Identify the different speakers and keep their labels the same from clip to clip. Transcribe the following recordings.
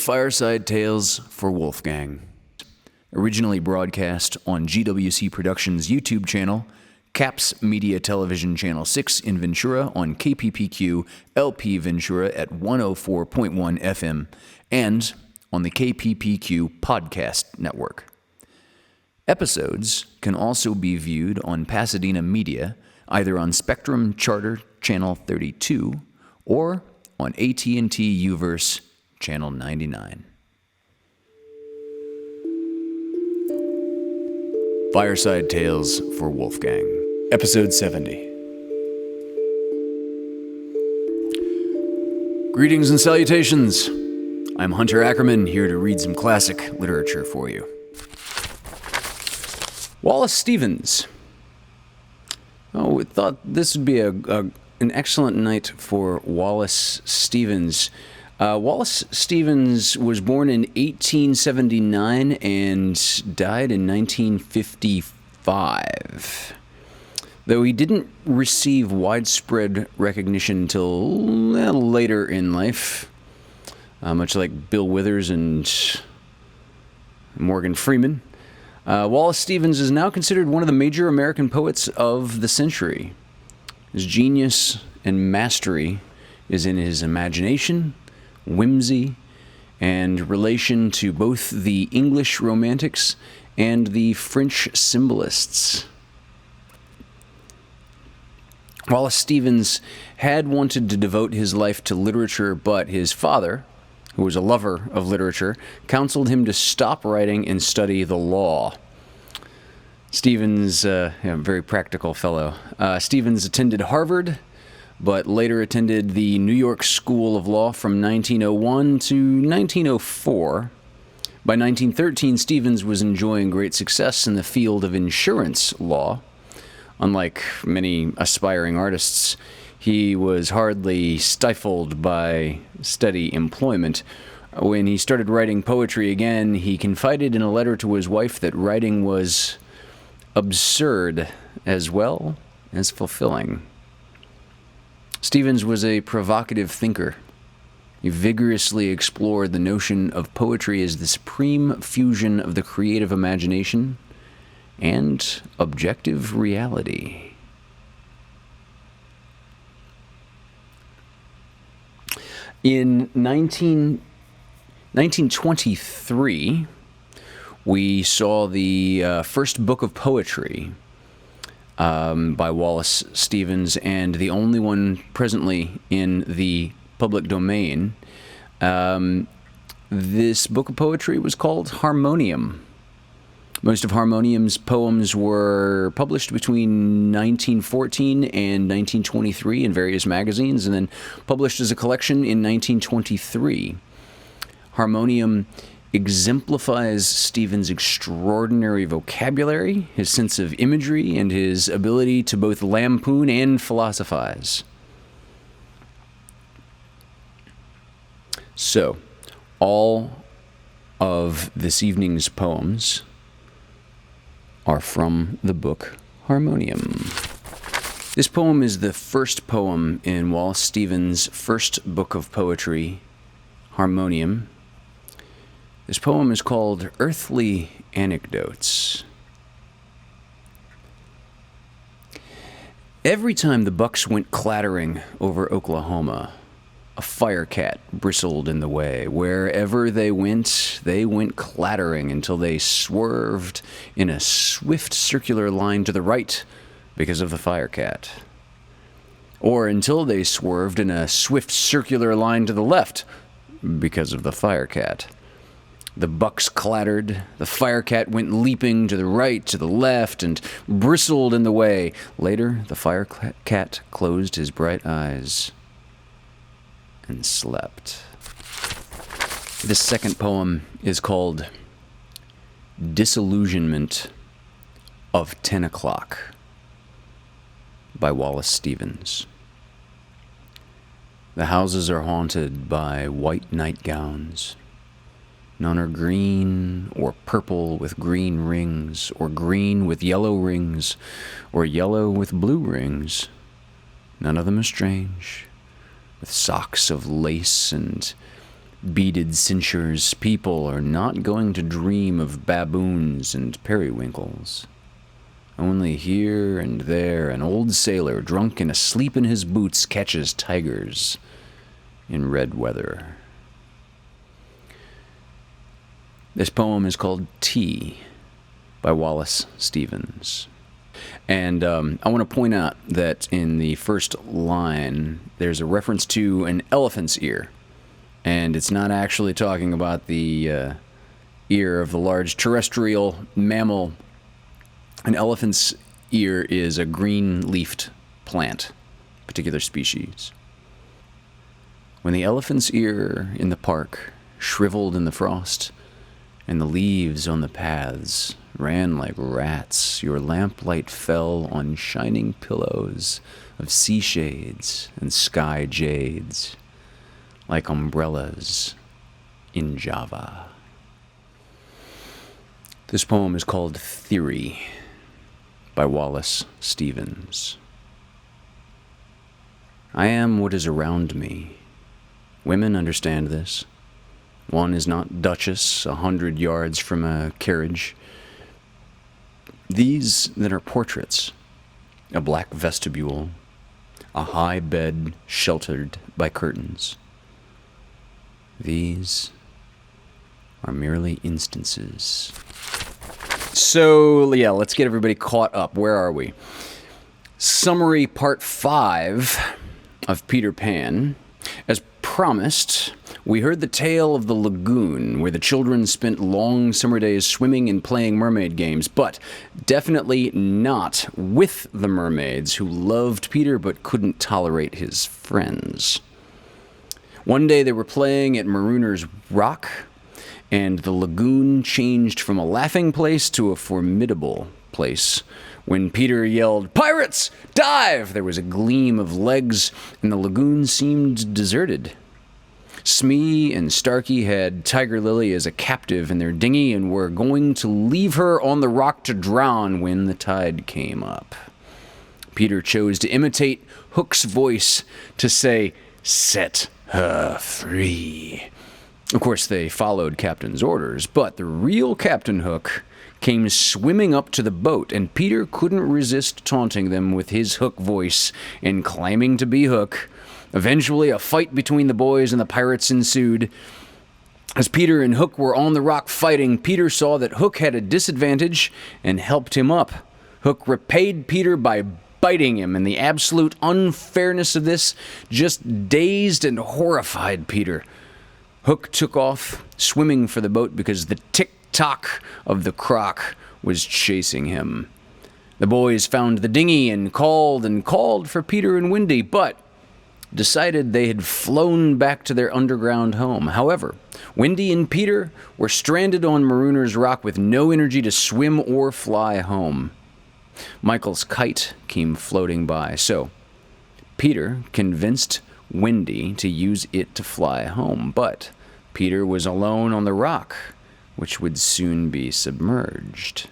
Speaker 1: Fireside Tailes for Wolfgang. Originally broadcast on GWC Productions' YouTube channel, Caps Media Television Channel 6 in Ventura on KPPQ LP Ventura at 104.1 FM, and on the KPPQ Podcast Network. Episodes can also be viewed on Pasadena Media, either on Spectrum Charter Channel 32 or on AT&T Uverse Channel 99. Fireside Tailes for Wolfgang, Episode 70. Greetings and salutations. I'm Hunter Ackerman, here to read some classic literature for you. Wallace Stephens. Oh, we thought this would be an excellent night for Wallace Stephens. Wallace Stephens was born in 1879 and died in 1955. Though he didn't receive widespread recognition until later in life, much like Bill Withers and Morgan Freeman, Wallace Stephens is now considered one of the major American poets of the century. His genius and mastery is in his imagination, whimsy, and relation to both the English Romantics and the French symbolists. Wallace Stephens had wanted to devote his life to literature, but his father, who was a lover of literature, counseled him to stop writing and study the law. Stephens, a very practical fellow. Stephens attended Harvard, but later attended the New York School of Law from 1901 to 1904. By 1913, Stephens was enjoying great success in the field of insurance law. Unlike many aspiring artists, he was hardly stifled by steady employment. When he started writing poetry again, he confided in a letter to his wife that writing was absurd as well as fulfilling. Stephens was a provocative thinker. He vigorously explored the notion of poetry as the supreme fusion of the creative imagination and objective reality. In 1923, we saw the first book of poetry by Wallace Stephens, and the only one presently in the public domain. This book of poetry was called Harmonium. Most of Harmonium's poems were published between 1914 and 1923 in various magazines, and then published as a collection in 1923. Harmonium exemplifies Stephens' extraordinary vocabulary, his sense of imagery, and his ability to both lampoon and philosophize. So, all of this evening's poems are from the book Harmonium. This poem is the first poem in Wallace Stephens' first book of poetry, Harmonium. This poem is called Earthly Anecdotes. Every time the bucks went clattering over Oklahoma, a firecat bristled in the way. Wherever they went clattering until they swerved in a swift circular line to the right because of the firecat. Or until they swerved in a swift circular line to the left because of the firecat. The bucks clattered, the firecat went leaping to the right, to the left, and bristled in the way. Later, the firecat closed his bright eyes and slept. This second poem is called Disillusionment of 10 O'Clock by Wallace Stephens. The houses are haunted by white nightgowns. None are green or purple with green rings, or green with yellow rings, or yellow with blue rings. None of them are strange, with socks of lace and beaded cinctures, people are not going to dream of baboons and periwinkles. Only here and there an old sailor, drunk and asleep in his boots, catches tigers in red weather. This poem is called Tea by Wallace Stephens. And I want to point out that in the first line, there's a reference to an elephant's ear. And it's not actually talking about the ear of the large terrestrial mammal. An elephant's ear is a green-leafed plant, particular species. When the elephant's ear in the park shriveled in the frost, and the leaves on the paths ran like rats, your lamplight fell on shining pillows of sea shades and sky jades, like umbrellas in Java. This poem is called Theory by Wallace Stephens. I am what is around me. Women understand this. One is not Duchess 100 yards from a carriage. These that are portraits, a black vestibule, a high bed sheltered by curtains. These are merely instances. So, yeah, let's get everybody caught up. Where are we? Summary part 5 of Peter Pan. As promised, we heard the tale of the lagoon, where the children spent long summer days swimming and playing mermaid games, but definitely not with the mermaids who loved Peter but couldn't tolerate his friends. One day they were playing at Marooner's Rock, and the lagoon changed from a laughing place to a formidable place. When Peter yelled, "Pirates, dive!" there was a gleam of legs, and the lagoon seemed deserted. Smee and Starkey had Tiger Lily as a captive in their dinghy and were going to leave her on the rock to drown when the tide came up. Peter chose to imitate Hook's voice to say, "Set her free." Of course, they followed Captain's orders, but the real Captain Hook came swimming up to the boat, and Peter couldn't resist taunting them with his Hook voice and claiming to be Hook. Eventually, a fight between the boys and the pirates ensued. As Peter and Hook were on the rock fighting, Peter saw that Hook had a disadvantage and helped him up. Hook repaid Peter by biting him, and the absolute unfairness of this just dazed and horrified Peter. Hook took off, swimming for the boat because the tick-tock of the croc was chasing him. The boys found the dinghy and called for Peter and Wendy, but decided they had flown back to their underground home. However, Wendy and Peter were stranded on Marooner's Rock with no energy to swim or fly home. Michael's kite came floating by, so Peter convinced Wendy to use it to fly home, but Peter was alone on the rock, which would soon be submerged.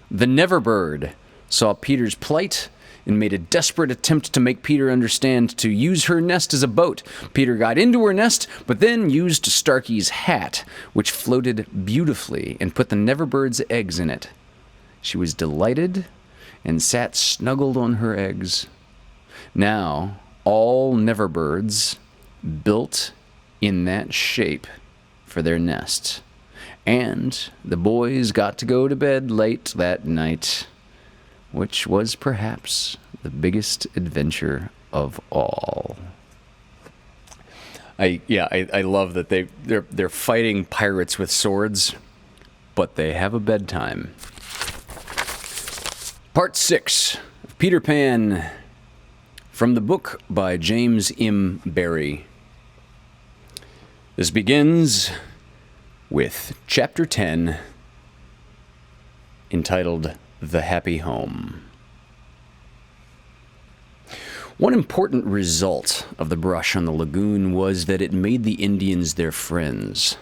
Speaker 1: The Neverbird saw Peter's plight and made a desperate attempt to make Peter understand to use her nest as a boat. Peter got into her nest, but then used Starkey's hat, which floated beautifully, and put the Neverbird's eggs in it. She was delighted and sat snuggled on her eggs. Now, all Neverbirds built in that shape for their nest, and the boys got to go to bed late that night, which was perhaps the biggest adventure of all. I love that they're fighting pirates with swords, but they have a bedtime. Part 6 of Peter Pan, from the book by James M. Barrie. This begins with Chapter 10, entitled The Happy Home. One important result of the brush on the lagoon was that it made the Indians their friends.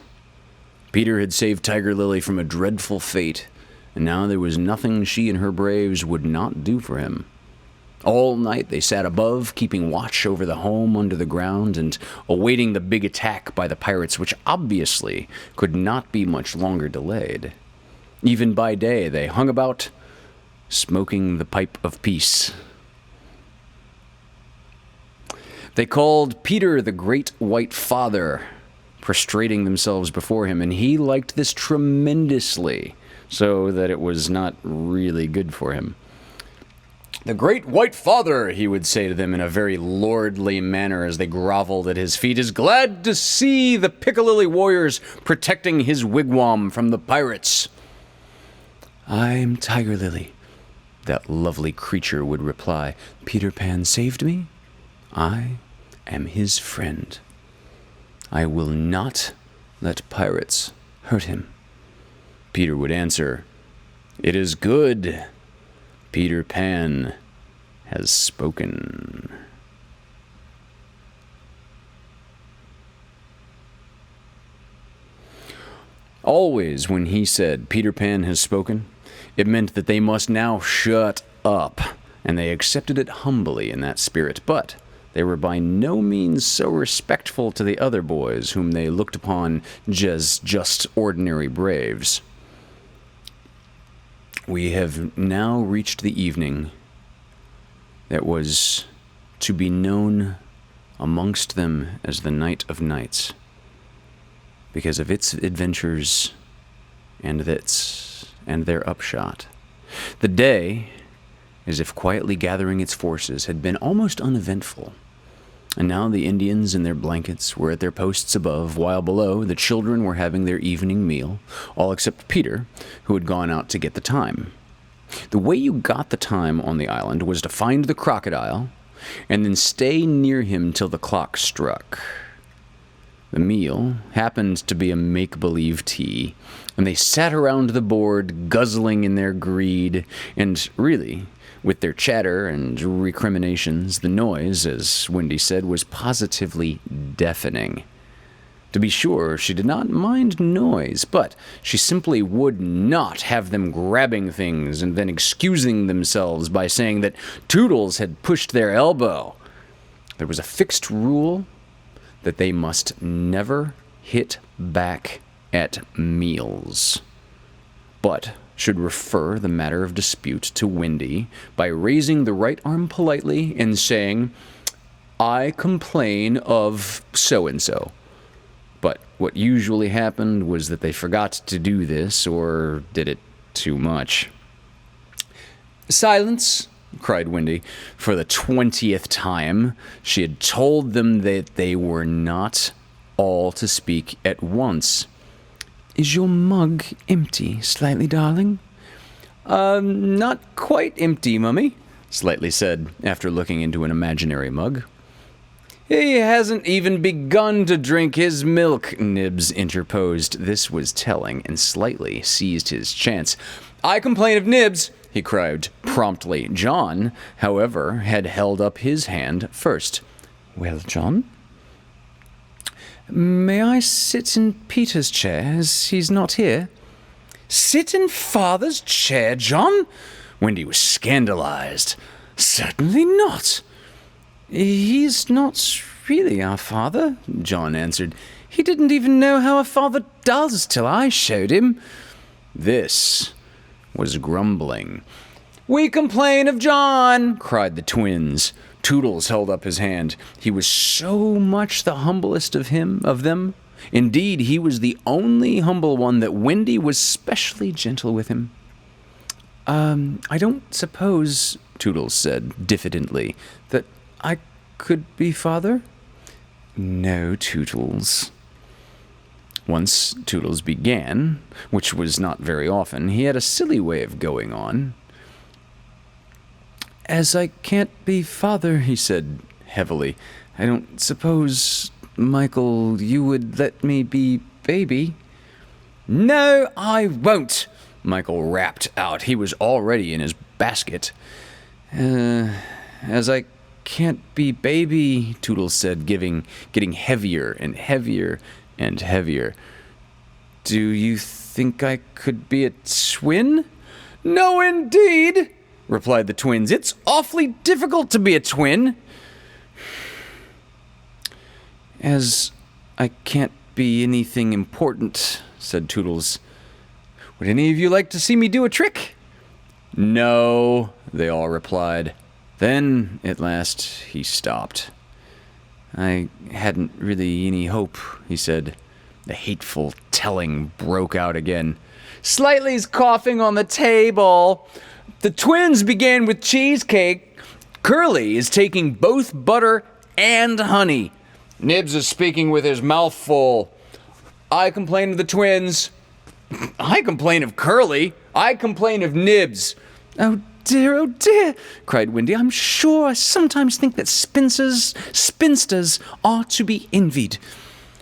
Speaker 1: Peter had saved Tiger Lily from a dreadful fate, and now there was nothing she and her braves would not do for him. All night they sat above, keeping watch over the home under the ground and awaiting the big attack by the pirates, which obviously could not be much longer delayed. Even by day they hung about, smoking the pipe of peace. They called Peter the Great White Father, prostrating themselves before him, and he liked this tremendously, so that it was not really good for him. "The Great White Father," he would say to them in a very lordly manner as they groveled at his feet, "is glad to see the Piccalilli warriors protecting his wigwam from the pirates." "I'm Tiger Lily," that lovely creature would reply. "Peter Pan saved me. I am his friend. I will not let pirates hurt him." Peter would answer, "It is good. Peter Pan has spoken." Always when he said, "Peter Pan has spoken," it meant that they must now shut up, and they accepted it humbly in that spirit, but they were by no means so respectful to the other boys, whom they looked upon as just ordinary braves. We have now reached the evening that was to be known amongst them as the Night of Nights, because of its adventures and their upshot. The day, as if quietly gathering its forces, had been almost uneventful. And now the Indians in their blankets were at their posts above, while below the children were having their evening meal, all except Peter, who had gone out to get the time. The way you got the time on the island was to find the crocodile, and then stay near him till the clock struck. The meal happened to be a make-believe tea, and they sat around the board, guzzling in their greed, and really, with their chatter and recriminations, the noise, as Wendy said, was positively deafening. To be sure, she did not mind noise, but she simply would not have them grabbing things and then excusing themselves by saying that Toodles had pushed their elbow. There was a fixed rule that they must never hit back at meals, but should refer the matter of dispute to Wendy by raising the right arm politely and saying, "I complain of so-and-so." But what usually happened was that they forgot to do this or did it too much. "Silence!" cried Wendy. For the 20th time, she had told them that they were not all to speak at once. "Is your mug empty, Slightly, darling?" Not quite empty, Mummy," Slightly said, after looking into an imaginary mug. "He hasn't even begun to drink his milk," Nibs interposed. This was telling, and Slightly seized his chance. "I complain of Nibs," he cried promptly. John, however, had held up his hand first. "Well, John?" "May I sit in Peter's chair, as he's not here?" "Sit in Father's chair, John?" Wendy was scandalized. "Certainly not." "He's not really our father," John answered. "He didn't even know how a father does till I showed him." This was grumbling. "We complain of John!" cried the twins. Toodles held up his hand. He was so much the humblest of them. Indeed, he was the only humble one that Wendy was specially gentle with him. "I don't suppose," Toodles said diffidently, "that I could be father?" "No, Toodles." Once Toodles began, which was not very often, he had a silly way of going on. "As I can't be father," he said heavily, "I don't suppose, Michael, you would let me be baby?" "No, I won't," Michael rapped out. He was already in his basket. As I can't be baby," Toodles said, getting heavier and heavier and heavier. "Do you think I could be a twin?" "No, indeed," replied the twins. It's awfully difficult to be a twin. As I can't be anything important, said Toodles. Would any of you like to see me do a trick? No, they all replied. Then, at last, he stopped. I hadn't really any hope, he said. The hateful telling broke out again. Slightly's coughing on the table. The twins began with cheesecake. Curly is taking both butter and honey. Nibs is speaking with his mouth full. I complain of the twins. I complain of Curly. I complain of Nibs. Oh dear, cried Wendy. I'm sure I sometimes think that spinsters are to be envied.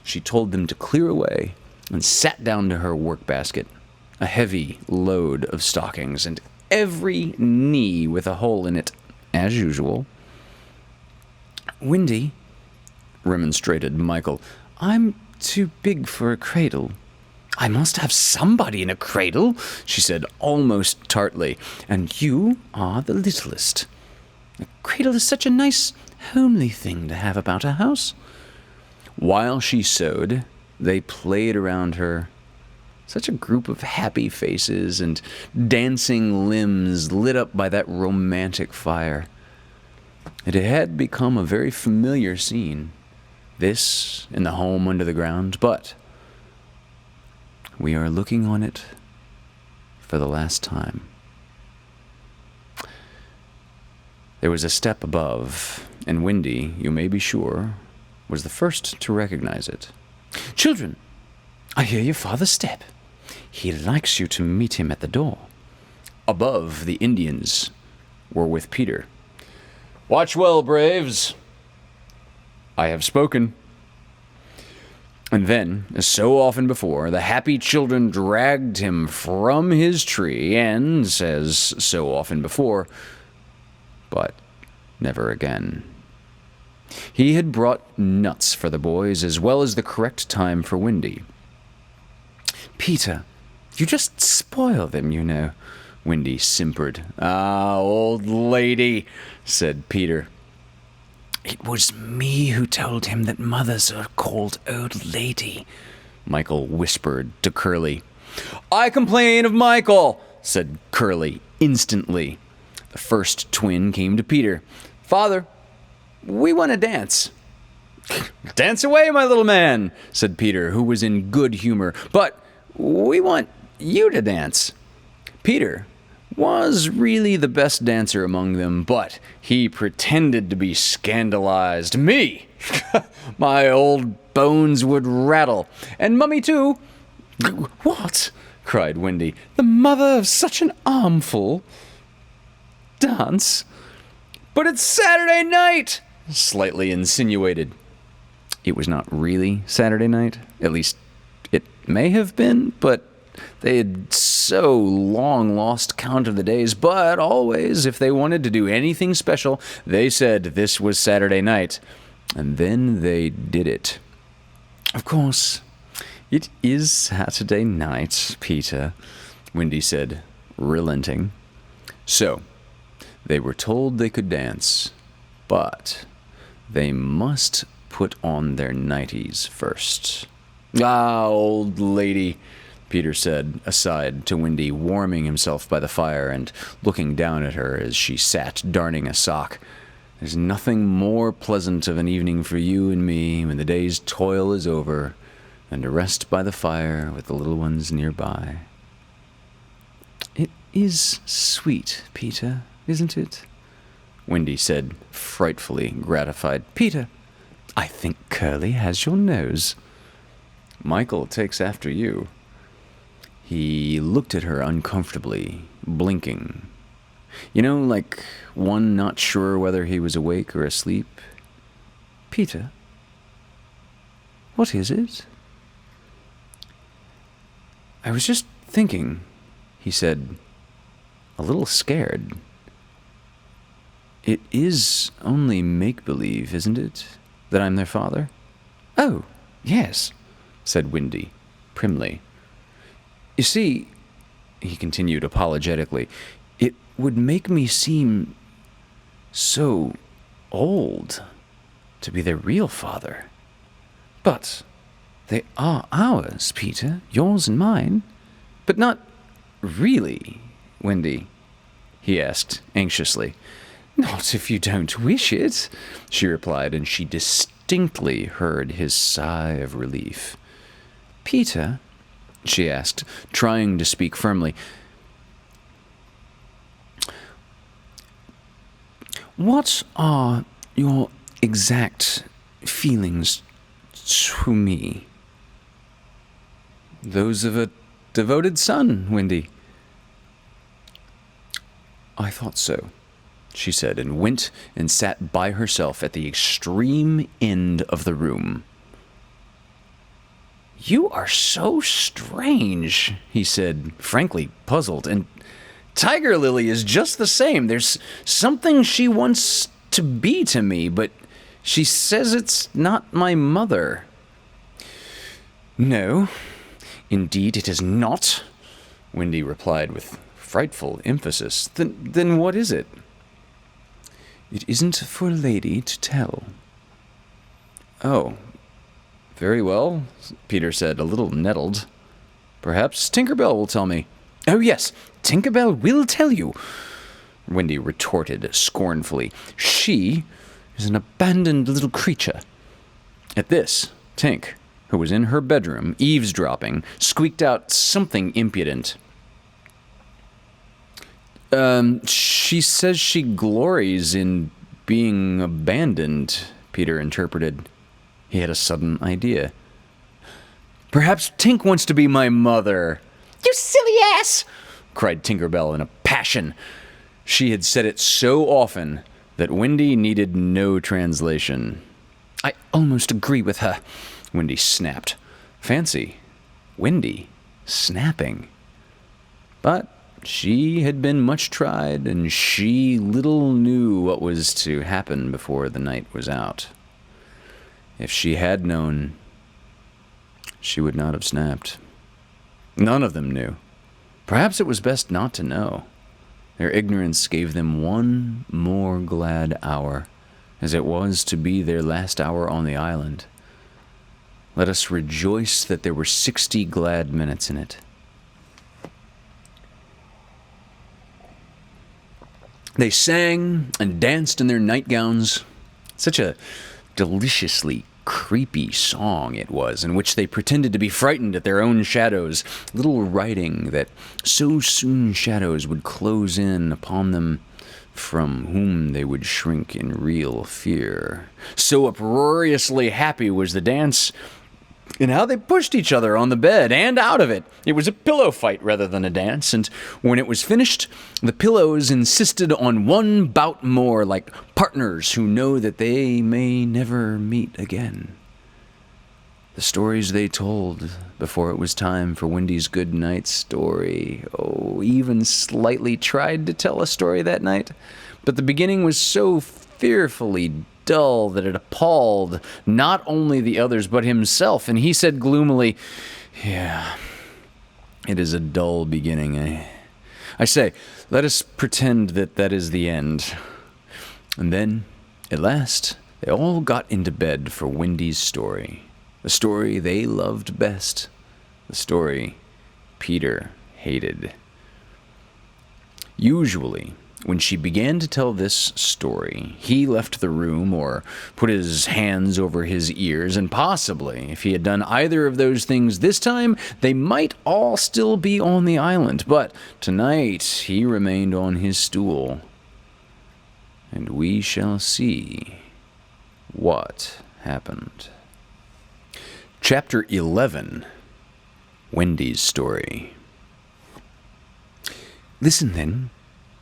Speaker 1: She told them to clear away and sat down to her work basket, a heavy load of stockings, and every knee with a hole in it, as usual. Wendy, remonstrated Michael, I'm too big for a cradle. I must have somebody in a cradle, she said almost tartly, and you are the littlest. A cradle is such a nice, homely thing to have about a house. While she sewed, they played around her. Such a group of happy faces and dancing limbs lit up by that romantic fire. It had become a very familiar scene, this in the home under the ground, but we are looking on it for the last time. There was a step above, and Wendy, you may be sure, was the first to recognize it. Children, I hear your father's step. He likes you to meet him at the door. Above, the Indians were with Peter. Watch well, braves. I have spoken. And then, as so often before, the happy children dragged him from his tree, and, as so often before, but never again. He had brought nuts for the boys, as well as the correct time for Wendy. Peter, you just spoil them, you know, Wendy simpered. Ah, old lady, said Peter. It was me who told him that mothers are called old lady, Michael whispered to Curly. I complain of Michael, said Curly instantly. The first twin came to Peter. Father, we want to dance. Dance away, my little man, said Peter, who was in good humor. But we want you to dance. Peter was really the best dancer among them, but he pretended to be scandalized. Me! My old bones would rattle. And Mummy, too. What? Cried Wendy. The mother of such an armful. Dance? But it's Saturday night, slightly insinuated. It was not really Saturday night. At least it may have been, but they had so long lost count of the days. But always, if they wanted to do anything special, they said this was Saturday night. And then they did it. Of course, it is Saturday night, Peter, Wendy said, relenting. So, they were told they could dance, but they must put on their nighties first. Ah, old lady, Peter said, aside to Wendy, warming himself by the fire and looking down at her as she sat darning a sock. There's nothing more pleasant of an evening for you and me when the day's toil is over than to rest by the fire with the little ones nearby. It is sweet, Peter, isn't it? Wendy said, frightfully gratified. Peter, I think Curly has your nose. Michael takes after you. He looked at her uncomfortably, blinking. You know, like one not sure whether he was awake or asleep. Peter, what is it? I was just thinking, he said, a little scared. It is only make-believe, isn't it, that I'm their father? Oh, yes, said Wendy, primly. You see, he continued apologetically, it would make me seem so old to be their real father. But they are ours, Peter, yours and mine. But not really, Wendy, he asked anxiously. Not if you don't wish it, she replied, and she distinctly heard his sigh of relief. Peter, she asked, trying to speak firmly, what are your exact feelings to me? Those of a devoted son, Wendy. I thought so, she said, and went and sat by herself at the extreme end of the room. You are so strange, he said, frankly puzzled, and Tiger Lily is just the same. There's something she wants to be to me, but she says it's not my mother. No, indeed it is not, Wendy replied with frightful emphasis. Then what is it? It isn't for a lady to tell. Oh, very well, Peter said, a little nettled. Perhaps Tinkerbell will tell me. Oh yes, Tinkerbell will tell you, Wendy retorted scornfully. She is an abandoned little creature. At this, Tink, who was in her bedroom, eavesdropping, squeaked out something impudent. She says she glories in being abandoned, Peter interpreted. He had a sudden idea. Perhaps Tink wants to be my mother. You silly ass! Cried Tinkerbell in a passion. She had said it so often that Wendy needed no translation. I almost agree with her, Wendy snapped. Fancy. Wendy snapping. But she had been much tried, and she little knew what was to happen before the night was out. If she had known, she would not have snapped. None of them knew. Perhaps it was best not to know. Their ignorance gave them one more glad hour, as it was to be their last hour on the island. Let us rejoice that there were 60 glad minutes in it. They sang and danced in their nightgowns. Such a deliciously creepy song it was, in which they pretended to be frightened at their own shadows, little writing that so soon shadows would close in upon them, from whom they would shrink in real fear. So uproariously happy was the dance, and how they pushed each other on the bed and out of it. It was a pillow fight rather than a dance, and when it was finished, the pillows insisted on one bout more, like partners who know that they may never meet again. The stories they told before it was time for Wendy's good night story. Oh, even slightly tried to tell a story that night, but the beginning was so fearfully dull that it appalled not only the others but himself, and he said gloomily, Yeah, it is a dull beginning, eh? I say, let us pretend that that is the end. And then, at last, they all got into bed for Wendy's story. The story they loved best. The story Peter hated. Usually, when she began to tell this story, he left the room or put his hands over his ears, and possibly, if he had done either of those things this time, they might all still be on the island. But tonight, he remained on his stool. And we shall see what happened. Chapter 11, Wendy's Story. Listen, then,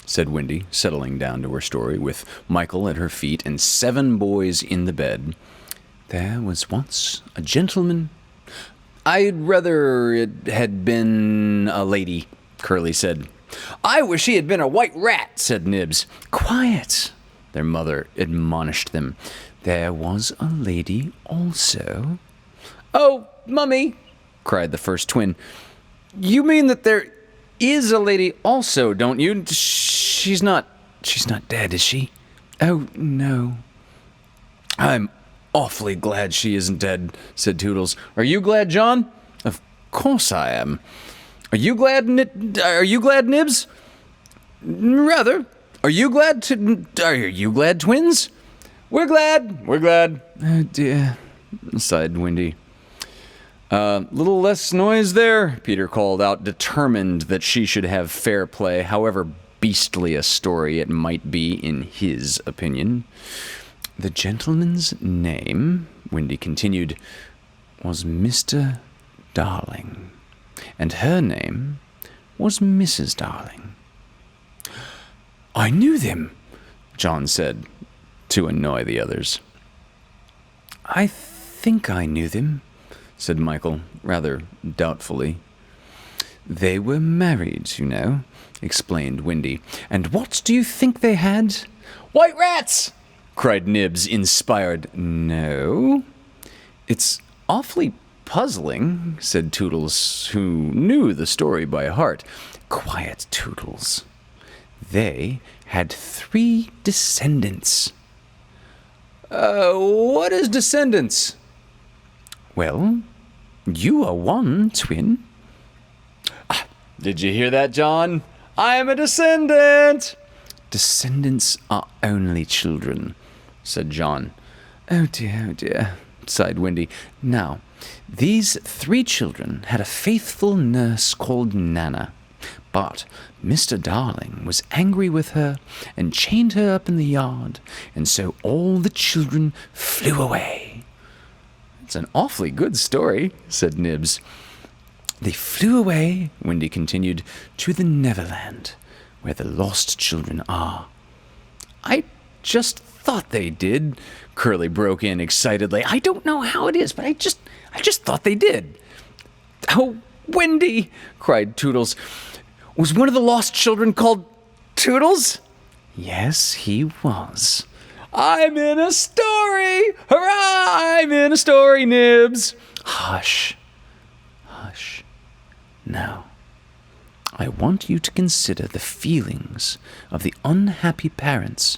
Speaker 1: said Wendy, settling down to her story, with Michael at her feet and 7 boys in the bed. There was once a gentleman. I'd rather it had been a lady, Curly said. I wish he had been a white rat, said Nibs. Quiet, their mother admonished them. There was a lady also. Oh, Mummy, cried the first twin. You mean that there is a lady also, don't you? She's not dead, is she? Oh, no. I'm awfully glad she isn't dead, said Toodles. Are you glad, John? Of course I am. Are you glad, Nibs? Rather. Are you glad, twins? We're glad. Oh, dear, sighed Wendy. Little less noise there, Peter called out, determined that she should have fair play, however beastly a story it might be in his opinion. The gentleman's name, Wendy continued, was Mr. Darling, and her name was Mrs. Darling. I knew them, John said, to annoy the others. I think I knew them, said Michael, rather doubtfully. They were married, you know, explained Wendy. And what do you think they had? White rats! Cried Nibs, inspired. No. It's awfully puzzling, said Toodles, who knew the story by heart. Quiet, Toodles. They had 3 descendants. What is descendants? Well, you are one, twin. Did you hear that, John? I am a descendant. Descendants are only children, said John. Oh dear, sighed Wendy. Now, these 3 children had a faithful nurse called Nana. But Mr. Darling was angry with her and chained her up in the yard, and so all the children flew away. It's an awfully good story, said Nibs. They flew away, Wendy continued, to the Neverland, where the lost children are. I just thought they did, Curly broke in excitedly. I don't know how it is, but I just thought they did. Oh, Wendy, cried Toodles. Was one of the lost children called Toodles? Yes, he was. I'm in a story! Hurrah! I'm in a story, Nibs! Hush. Hush. Now, I want you to consider the feelings of the unhappy parents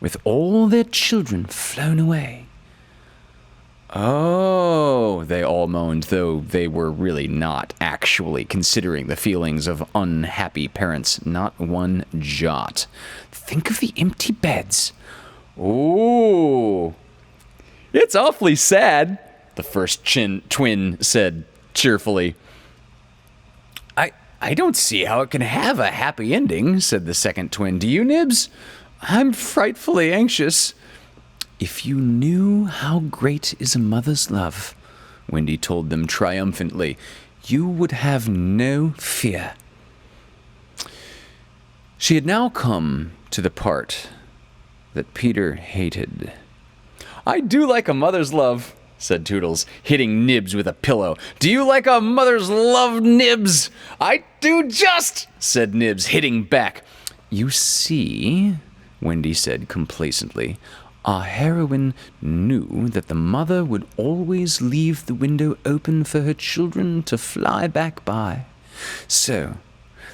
Speaker 1: with all their children flown away. Oh, they all moaned, though they were really not actually considering the feelings of unhappy parents, not one jot. Think of the empty beds. Ooh, it's awfully sad, the first twin said cheerfully. I don't see how it can have a happy ending, said the second twin. Do you, Nibs? I'm frightfully anxious. If you knew how great is a mother's love, Wendy told them triumphantly, you would have no fear. She had now come to the part that Peter hated. I do like a mother's love, said Toodles, hitting Nibs with a pillow. Do you like a mother's love, Nibs? I do just, said Nibs, hitting back. You see, Wendy said complacently, our heroine knew that the mother would always leave the window open for her children to fly back by. So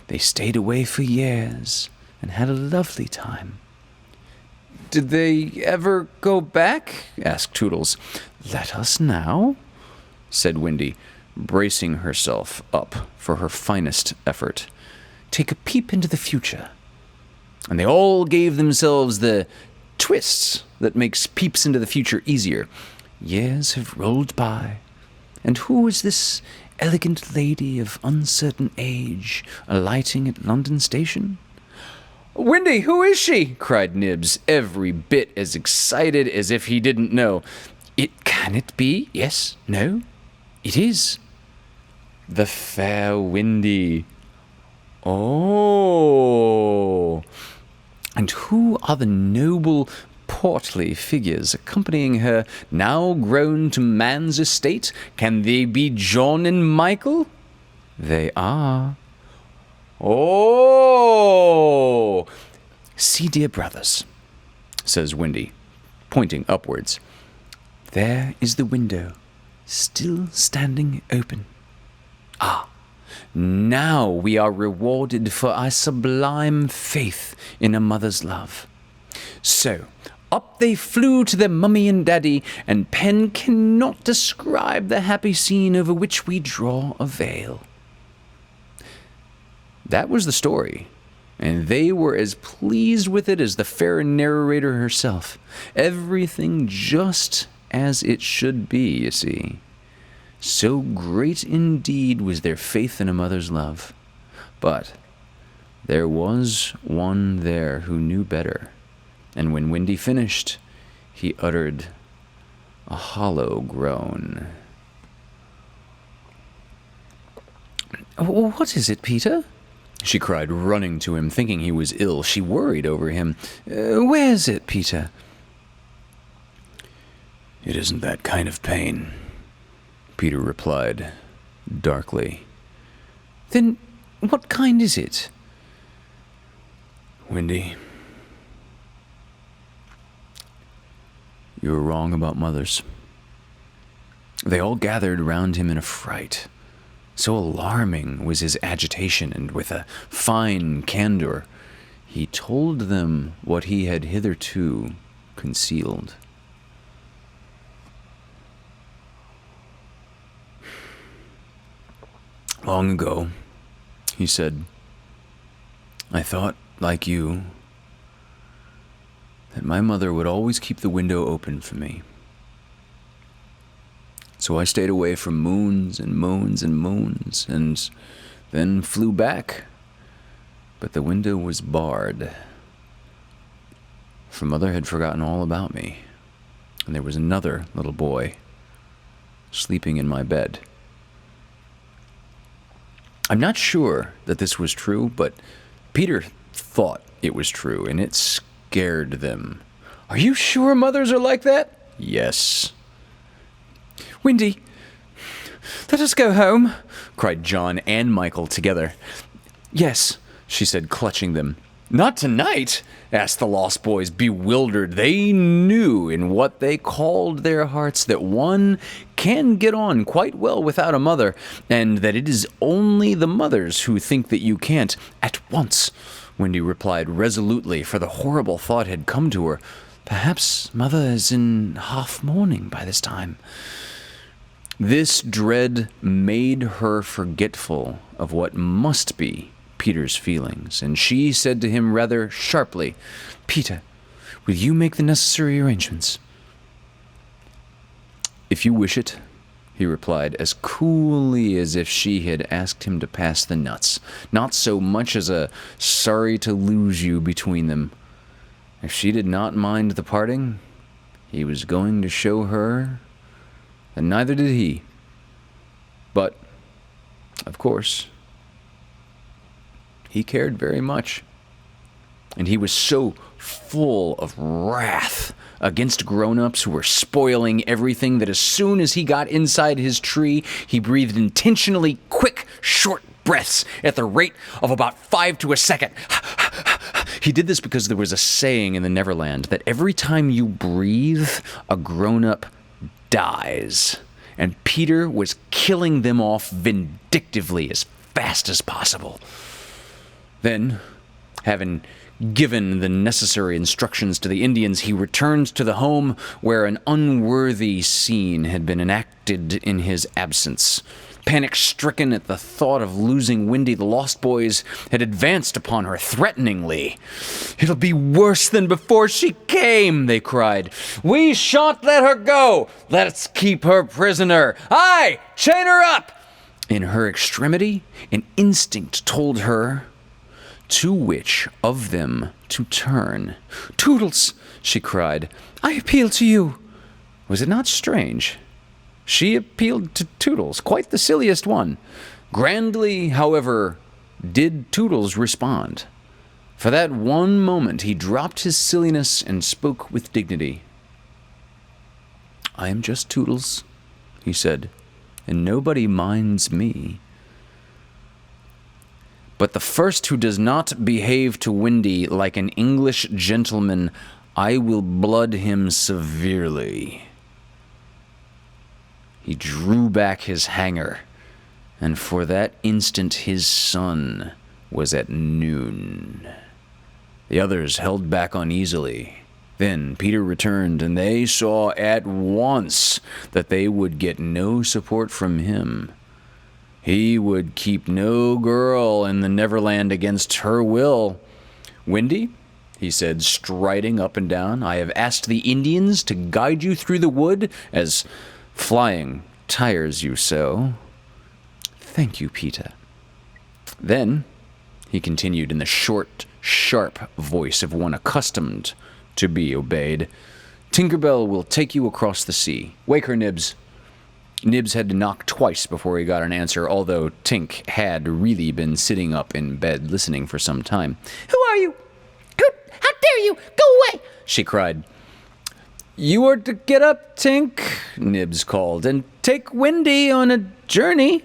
Speaker 1: they stayed away for years and had a lovely time. Did they ever go back? Asked Toodles. Let us now, said Wendy, bracing herself up for her finest effort. Take a peep into the future. And they all gave themselves the twists that makes peeps into the future easier. Years have rolled by, and who is this elegant lady of uncertain age alighting at London Station? Wendy, who is she? Cried Nibs, every bit as excited as if he didn't know. Can it be? Yes? No? It is. The fair Wendy. Oh. And who are the noble, portly figures accompanying her, now grown to man's estate? Can they be John and Michael? They are. Oh! See, dear brothers, says Wendy, pointing upwards. There is the window, still standing open. Ah, Now we are rewarded for our sublime faith in a mother's love. So, up they flew to their mummy and daddy, and pen cannot describe the happy scene over which we draw a veil. That was the story, and they were as pleased with it as the fair narrator herself. Everything just as it should be, you see. So great indeed was their faith in a mother's love. But there was one there who knew better, and when Wendy finished, he uttered a hollow groan. "What is it, Peter?" she cried, running to him, thinking he was ill. She worried over him. "Where's it, Peter?" "It isn't that kind of pain," Peter replied, darkly. "Then what kind is it?" "Wendy, you were wrong about mothers." They all gathered round him in a fright. So alarming was his agitation, and with a fine candor, he told them what he had hitherto concealed. "Long ago," he said, "I thought, like you, that my mother would always keep the window open for me. So I stayed away for moons and moons and moons, and then flew back, but the window was barred. For mother had forgotten all about me, and there was another little boy sleeping in my bed." I'm not sure that this was true, but Peter thought it was true, and it scared them. "Are you sure mothers are like that?" "Yes." "Wendy, let us go home," cried John and Michael together. "Yes," she said, clutching them. "Not tonight?" asked the Lost Boys, bewildered. They knew in what they called their hearts that one can get on quite well without a mother, and that it is only the mothers who think that you can't. "At once," Wendy replied resolutely, for the horrible thought had come to her. Perhaps mother is in half mourning by this time. This dread made her forgetful of what must be Peter's feelings, and she said to him rather sharply, "Peter, will you make the necessary arrangements?" "If you wish it," he replied, as coolly as if she had asked him to pass the nuts, not so much as a sorry to lose you between them. If she did not mind the parting, he was going to show her that neither did he. But, of course, he cared very much. And he was so full of wrath against grown-ups who were spoiling everything that as soon as he got inside his tree, he breathed intentionally quick, short breaths at the rate of about 5 to a second. He did this because there was a saying in the Neverland that every time you breathe, a grown-up dies. And Peter was killing them off vindictively as fast as possible. Then, having given the necessary instructions to the Indians, he returned to the home where an unworthy scene had been enacted in his absence. Panic-stricken at the thought of losing Wendy, the Lost Boys had advanced upon her threateningly. "It'll be worse than before she came," they cried. "We shan't let her go. Let's keep her prisoner. Aye, chain her up." In her extremity, an instinct told her to which of them to turn. "Toodles," she cried, "I appeal to you." Was it not strange? She appealed to Toodles, quite the silliest one. Grandly, however, did Toodles respond. For that one moment he dropped his silliness and spoke with dignity. "I am just Toodles," he said, "and nobody minds me. But the first who does not behave to Wendy like an English gentleman, I will blood him severely." He drew back his hanger, and for that instant his sun was at noon. The others held back uneasily. Then Peter returned, and they saw at once that they would get no support from him. He would keep no girl in the Neverland against her will. "Wendy," he said, striding up and down, "I have asked the Indians to guide you through the wood, as flying tires you so." "Thank you, Peter." "Then," he continued in the short, sharp voice of one accustomed to be obeyed, "Tinkerbell will take you across the sea. Wake her, Nibs." Nibs had to knock twice before he got an answer, although Tink had really been sitting up in bed listening for some time.
Speaker 2: "Who are you? How dare you? Go away!" she cried.
Speaker 1: "You are to get up, Tink," Nibs called, "and take Wendy on a journey."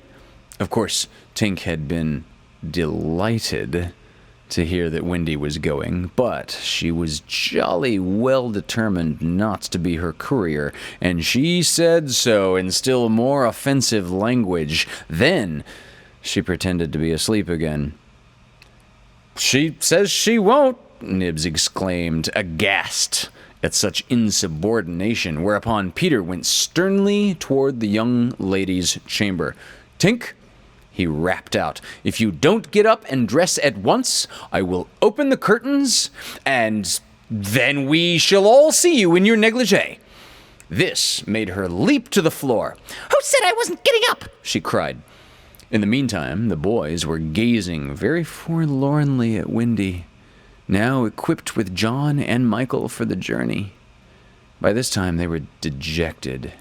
Speaker 1: Of course, Tink had been delighted to hear that Wendy was going, but she was jolly well determined not to be her courier, and she said so in still more offensive language. Then she pretended to be asleep again. "She says she won't," Nibs exclaimed, aghast at such insubordination, whereupon Peter went sternly toward the young lady's chamber. "Tink," he rapped out, "if you don't get up and dress at once, I will open the curtains, and then we shall all see you in your negligee." This made her leap to the floor.
Speaker 2: "Who said I wasn't getting up?"
Speaker 1: she cried. In the meantime, the boys were gazing very forlornly at Wendy, now equipped with John and Michael for the journey. By this time they were dejected.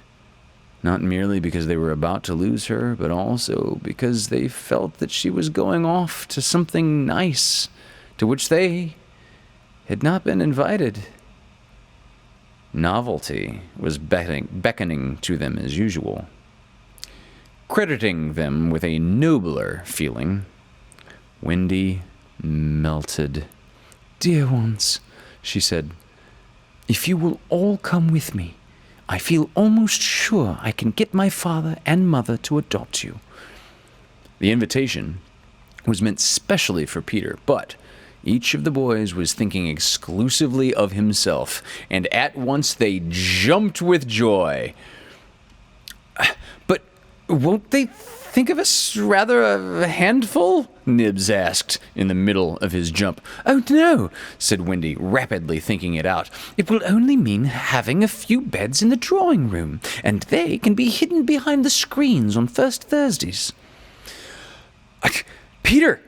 Speaker 1: Not merely because they were about to lose her, but also because they felt that she was going off to something nice, to which they had not been invited. Novelty was beckoning to them as usual, crediting them with a nobler feeling. Wendy melted. "Dear ones," she said, "if you will all come with me, I feel almost sure I can get my father and mother to adopt you." The invitation was meant specially for Peter, but each of the boys was thinking exclusively of himself, and at once they jumped with joy. "But won't they think of us rather a handful?" Nibs asked in the middle of his jump. "Oh, no," said Wendy, rapidly thinking it out. "It will only mean having a few beds in the drawing room, and they can be hidden behind the screens on first Thursdays." "Peter,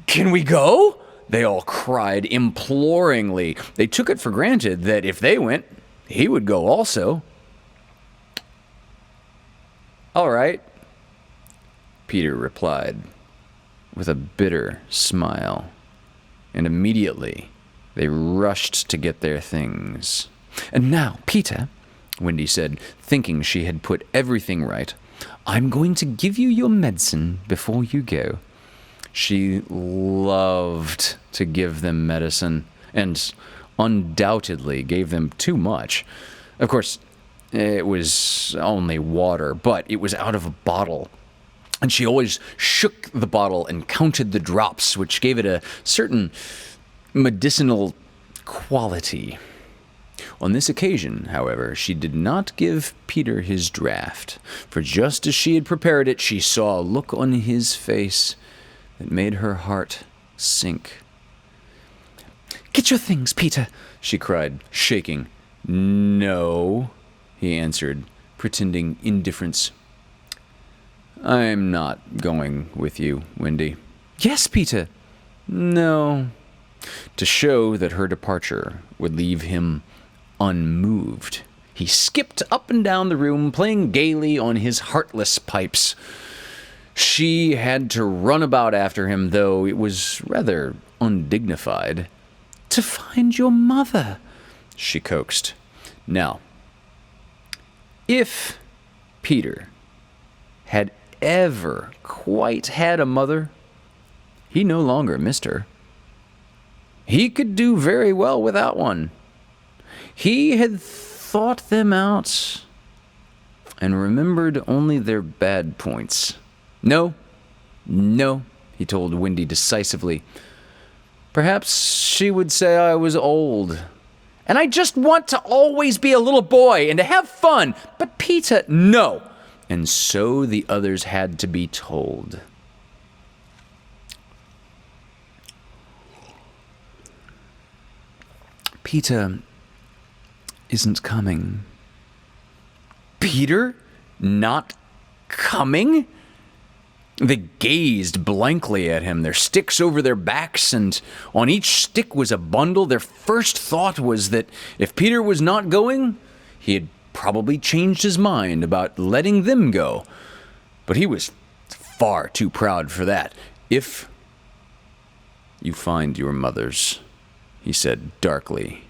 Speaker 1: can we go?" they all cried imploringly. They took it for granted that if they went, he would go also. "All right," Peter replied, with a bitter smile, and immediately they rushed to get their things. "And now, Peter," Wendy said, thinking she had put everything right, "I'm going to give you your medicine before you go." She loved to give them medicine, and undoubtedly gave them too much. Of course, it was only water, but it was out of a bottle. And she always shook the bottle and counted the drops, which gave it a certain medicinal quality. On this occasion, however, she did not give Peter his draught, for just as she had prepared it, she saw a look on his face that made her heart sink. "Get your things, Peter," she cried, shaking. "No," he answered, pretending indifference. "I'm not going with you, Wendy." "Yes, Peter." "No." To show that her departure would leave him unmoved, he skipped up and down the room, playing gaily on his heartless pipes. She had to run about after him, though it was rather undignified. "To find your mother," she coaxed. Now, if Peter had ever quite had a mother, he no longer missed her. He could do very well without one. He had thought them out and remembered only their bad points. No, no, he told Wendy decisively. Perhaps she would say I was old. And I just want to always be a little boy and to have fun. But Peter, no. And so the others had to be told. Peter isn't coming. Peter? Not coming? They gazed blankly at him, their sticks over their backs, and on each stick was a bundle. Their first thought was that if Peter was not going, he had probably changed his mind about letting them go. But he was far too proud for that. If you find your mothers, he said darkly,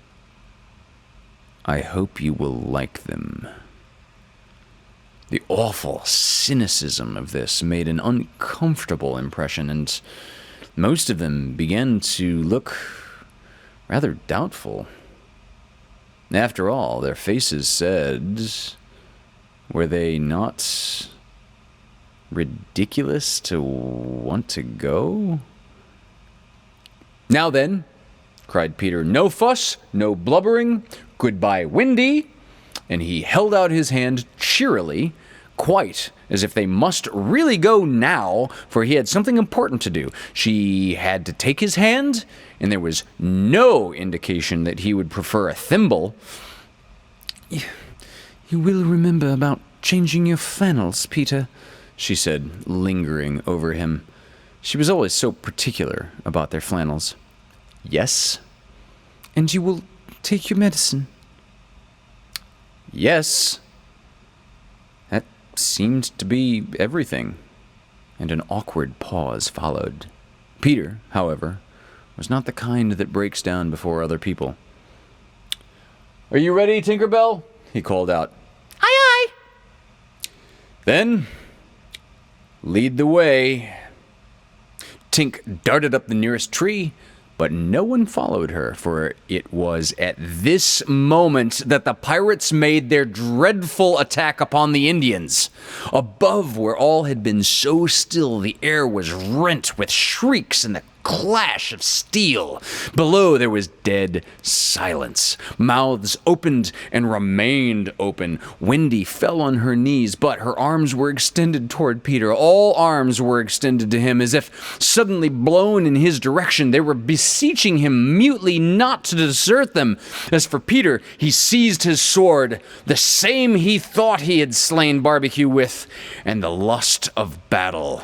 Speaker 1: I hope you will like them. The awful cynicism of this made an uncomfortable impression, and most of them began to look rather doubtful. After all, their faces said, were they not ridiculous to want to go? Now then, cried Peter, no fuss, no blubbering, goodbye, Wendy. And he held out his hand cheerily, quite as if they must really go now, for he had something important to do. She had to take his hand, and there was no indication that he would prefer a thimble. You will remember about changing your flannels, Peter, she said, lingering over him. She was always so particular about their flannels. Yes. And you will take your medicine. Yes. That seemed to be everything, and an awkward pause followed. Peter, however, was not the kind that breaks down before other people. Are you ready, Tinkerbell? He called out.
Speaker 2: Aye, aye.
Speaker 1: Then, lead the way. Tink darted up the nearest tree, but no one followed her, for it was at this moment that the pirates made their dreadful attack upon the Indians. Above, where all had been so still, the air was rent with shrieks and the clash of steel. Below, there was dead silence. Mouths opened and remained open. Wendy fell on her knees, but her arms were extended toward Peter. All arms were extended to him, as if suddenly blown in his direction. They were beseeching him mutely not to desert them. As for Peter, he seized his sword, the same he thought he had slain Barbecue with, and the lust of battle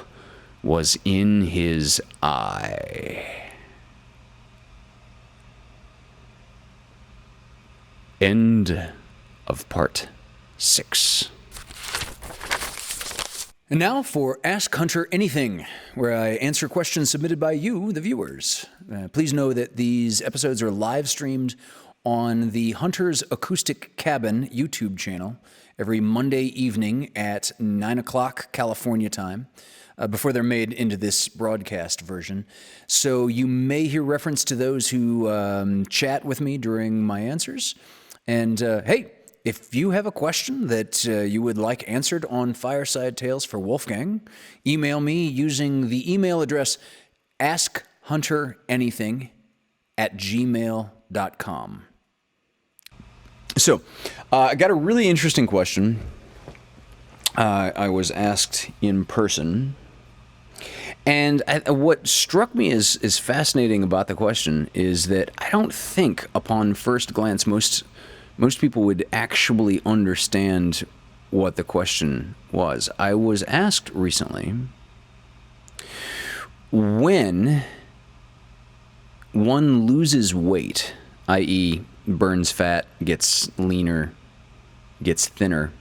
Speaker 1: was in his eye. End of part 6. And now for Ask Hunter Anything, where I answer questions submitted by you, the viewers. Please know that these episodes are live streamed on the Hunter's Acoustic Cabin YouTube channel every Monday evening at 9 o'clock California time. Before they're made into this broadcast version. So you may hear reference to those who chat with me during my answers. And hey, if you have a question that you would like answered on Fireside Tailes for Wolfgang, email me using the email address AskHunterAnything@gmail.com. So I got a really interesting question. I was asked in person. And what struck me as fascinating about the question is that I don't think, upon first glance, most people would actually understand what the question was. I was asked recently, when one loses weight, i.e., burns fat, gets leaner, gets thinner,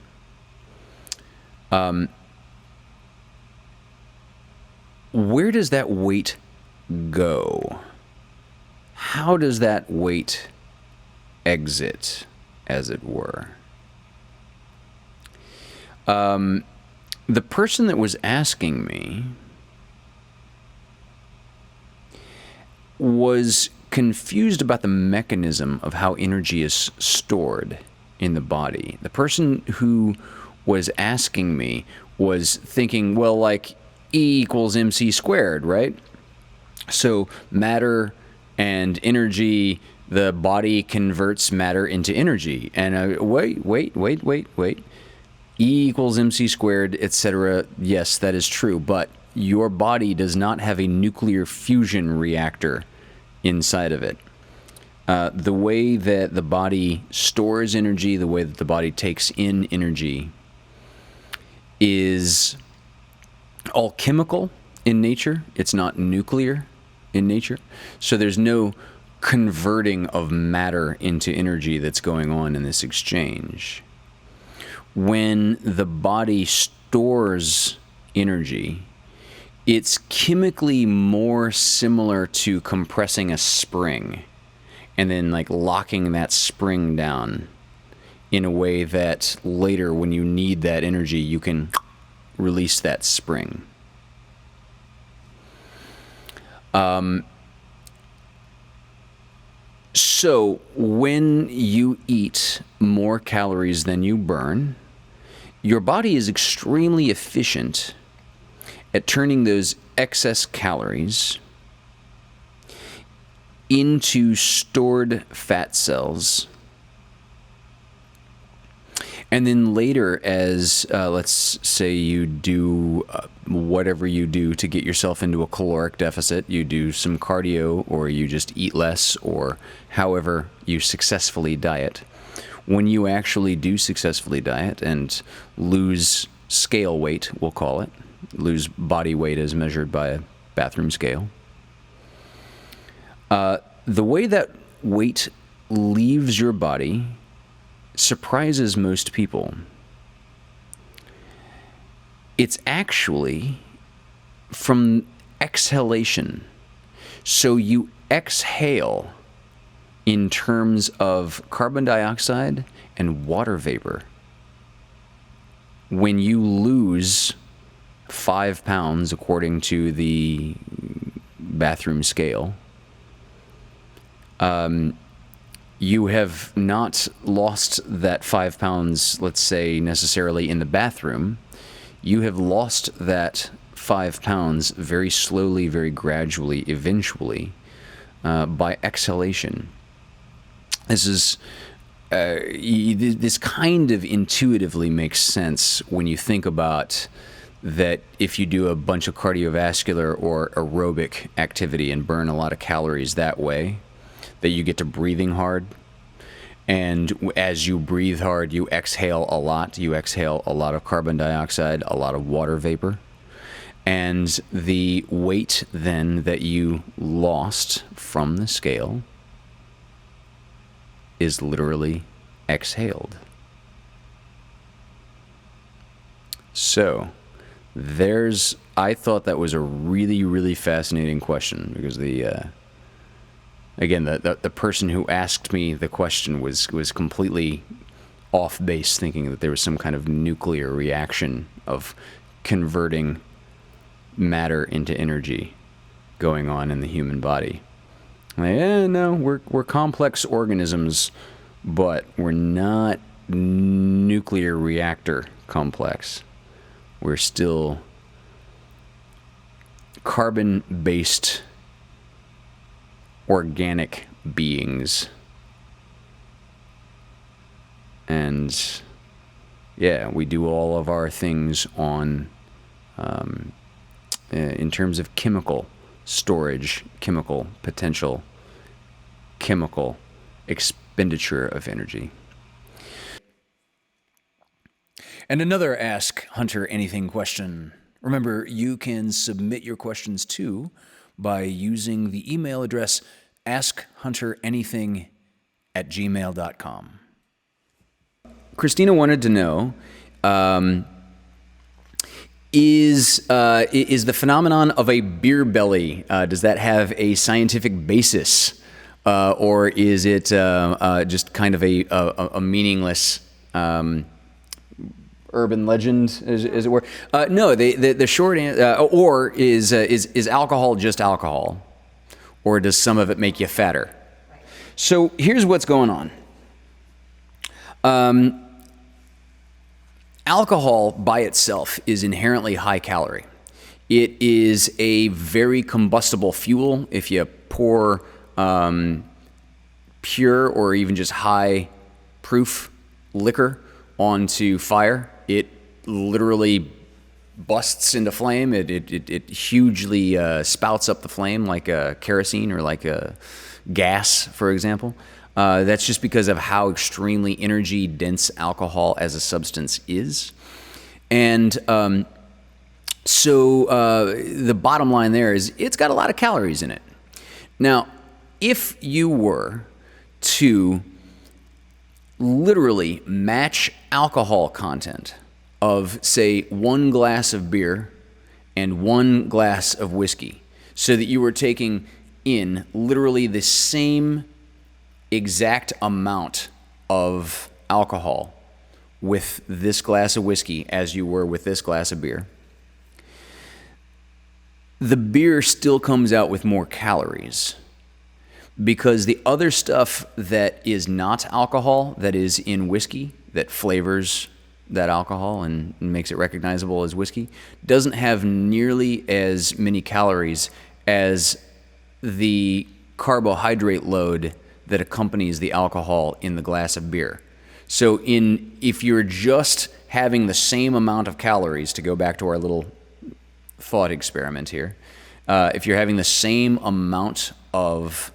Speaker 1: where does that weight go? How does that weight exit, as it were? The person that was asking me was confused about the mechanism of how energy is stored in the body. The person who was asking me was thinking, well, like, E equals mc squared, right? So matter and energy, the body converts matter into energy. And wait. E equals mc squared, etc. Yes, that is true. But your body does not have a nuclear fusion reactor inside of it. The way that the body stores energy, the way that the body takes in energy is all chemical in nature. It's not nuclear in nature. So there's no converting of matter into energy that's going on in this exchange. When the body stores energy, it's chemically more similar to compressing a spring and then like locking that spring down in a way that later when you need that energy, you can release that spring. So when you eat more calories than you burn, your body is extremely efficient at turning those excess calories into stored fat cells. And then later, as let's say you do whatever you do to get yourself into a caloric deficit, you do some cardio or you just eat less or however you successfully diet. When you actually do successfully diet and lose scale weight, we'll call it, lose body weight as measured by a bathroom scale, the way that weight leaves your body surprises most people. It's actually from exhalation. So you exhale in terms of carbon dioxide and water vapor. When you lose 5 pounds, according to the bathroom scale, you have not lost that 5 pounds, let's say, necessarily in the bathroom. You have lost that 5 pounds very slowly, very gradually, eventually, by exhalation. This kind of intuitively makes sense when you think about that if you do a bunch of cardiovascular or aerobic activity and burn a lot of calories that way, that you get to breathing hard. And as you breathe hard, you exhale a lot. You exhale a lot of carbon dioxide, a lot of water vapor. And the weight then that you lost from the scale is literally exhaled. So I thought that was a really, really fascinating question because again, the person who asked me the question was completely off base, thinking that there was some kind of nuclear reaction of converting matter into energy going on in the human body. Like, no, we're complex organisms, but we're not nuclear reactor complex. We're still carbon-based organic beings. And yeah, we do all of our things on in terms of chemical storage, chemical potential, chemical expenditure of energy. And another Ask Hunter Anything question. Remember, you can submit your questions too by using the email address AskHunterAnything@gmail.com. Christina wanted to know, is the phenomenon of a beer belly, does that have a scientific basis? Or is it just kind of a meaningless urban legend, as it were? No, the short answer, or is alcohol just alcohol? Or does some of it make you fatter? So here's what's going on. Alcohol by itself is inherently high calorie. It is a very combustible fuel. If you pour pure or even just high proof liquor onto fire, it literally busts into flame. It hugely spouts up the flame like a kerosene or like a gas, for example. That's just because of how extremely energy dense alcohol as a substance is. And so the bottom line there is it's got a lot of calories in it. Now, if you were to literally match alcohol content of, say, 1 glass of beer and 1 glass of whiskey, so that you were taking in literally the same exact amount of alcohol with this glass of whiskey as you were with this glass of beer, the beer still comes out with more calories, because the other stuff that is not alcohol, that is in whiskey, that flavors that alcohol and makes it recognizable as whiskey, doesn't have nearly as many calories as the carbohydrate load that accompanies the alcohol in the glass of beer. So if you're just having the same amount of calories, to go back to our little thought experiment here, if you're having the same amount of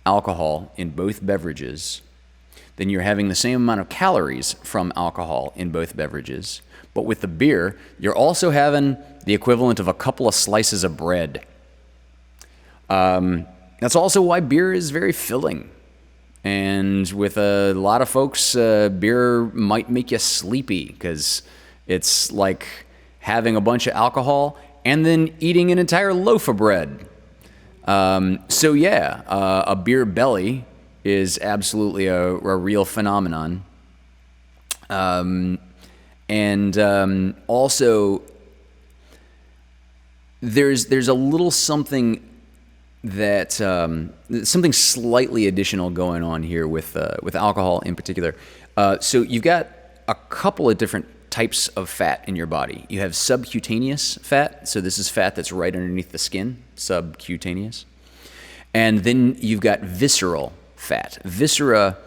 Speaker 1: alcohol in both beverages, then you're having the same amount of calories from alcohol in both beverages. But with the beer, you're also having the equivalent of a couple of slices of bread. That's also why beer is very filling. And with a lot of folks, beer might make you sleepy, because it's like having a bunch of alcohol and then eating an entire loaf of bread. So yeah, a beer belly is absolutely a real phenomenon. Also, there's a little something that something slightly additional going on here with alcohol in particular. So you've got a couple of different types of fat in your body. You have subcutaneous fat, so this is fat that's right underneath the skin, subcutaneous. And then you've got visceral fat. Viscera,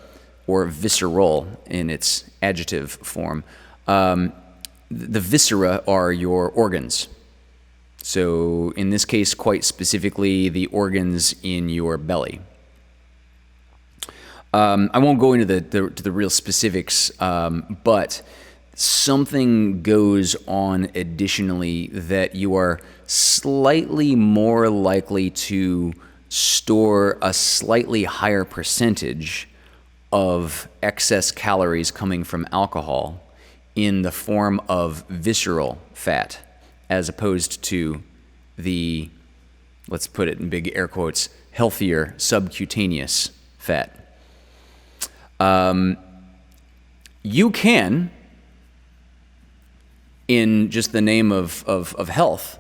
Speaker 1: or visceral in its adjective form, the viscera are your organs. So in this case, quite specifically, the organs in your belly. I won't go into the real specifics, but something goes on additionally that you are slightly more likely to store a slightly higher percentage of excess calories coming from alcohol in the form of visceral fat, as opposed to the, let's put it in big air quotes, healthier subcutaneous fat. You can, in just the name of health,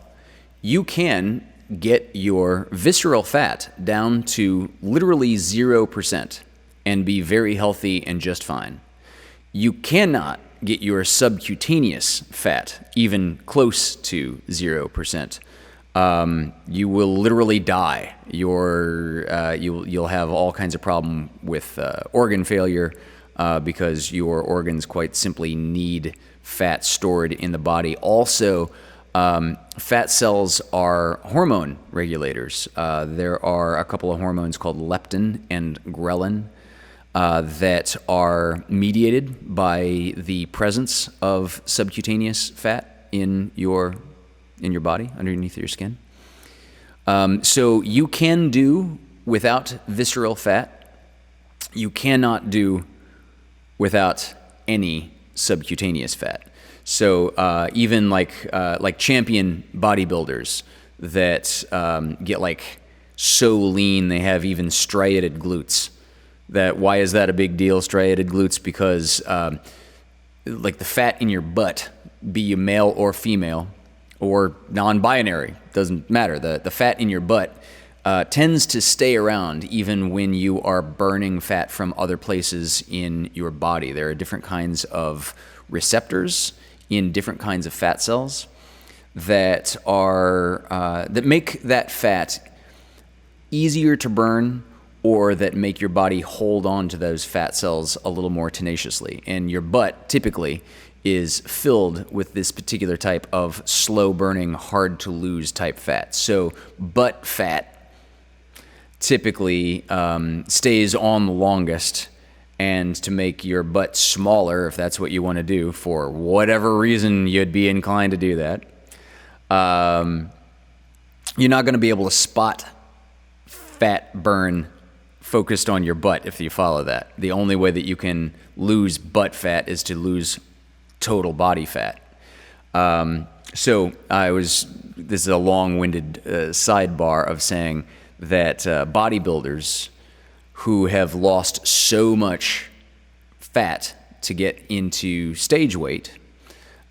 Speaker 1: you can get your visceral fat down to literally 0% and be very healthy and just fine. You cannot get your subcutaneous fat even close to 0%. You will literally die. You'll have all kinds of problem with organ failure because your organs quite simply need fat stored in the body. Also, fat cells are hormone regulators. There are a couple of hormones called leptin and ghrelin that are mediated by the presence of subcutaneous fat in your body, underneath your skin. So you can do without visceral fat. You cannot do without any subcutaneous fat. So even like champion bodybuilders that get like so lean they have even striated glutes. Why is that a big deal, striated glutes? Because like the fat in your butt, be you male or female or non-binary, doesn't matter. The fat in your butt tends to stay around even when you are burning fat from other places in your body. There are different kinds of receptors in different kinds of fat cells that are that make that fat easier to burn, or that make your body hold on to those fat cells a little more tenaciously. And your butt typically is filled with this particular type of slow burning, hard to lose type fat. So butt fat typically stays on the longest. And to make your butt smaller, if that's what you want to do, for whatever reason you'd be inclined to do that, you're not going to be able to spot fat burn focused on your butt if you follow that. The only way that you can lose butt fat is to lose total body fat. So this is a long-winded sidebar of saying that bodybuilders who have lost so much fat to get into stage weight,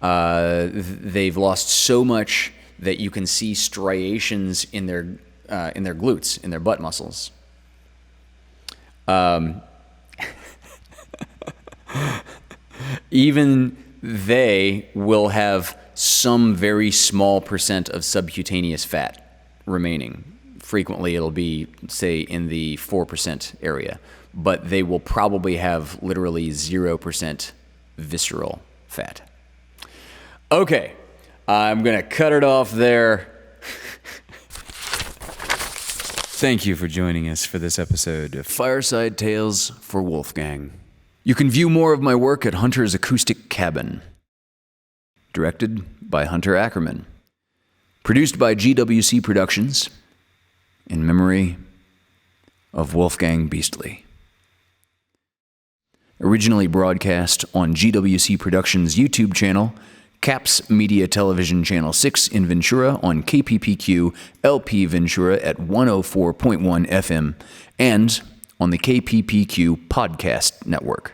Speaker 1: they've lost so much that you can see striations in their glutes, in their butt muscles. Even they will have some very small percent of subcutaneous fat remaining. Frequently, it'll be, say, in the 4% area, but they will probably have literally 0% visceral fat. Okay, I'm going to cut it off there. Thank you for joining us for this episode of Fireside Tales for Wolfgang. You can view more of my work at Hunter's Acoustic Cabin. Directed by Hunter Ackerman. Produced by GWC Productions. In memory of Wolfgang Beastly. Originally broadcast on GWC Productions' YouTube channel, Caps Media Television Channel 6 in Ventura on KPPQ LP Ventura at 104.1 FM, and on the KPPQ Podcast Network.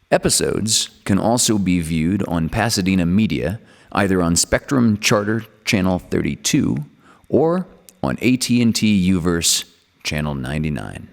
Speaker 1: Episodes can also be viewed on Pasadena Media, either on Spectrum Charter Channel 32 or on AT&T UVerse Channel 99.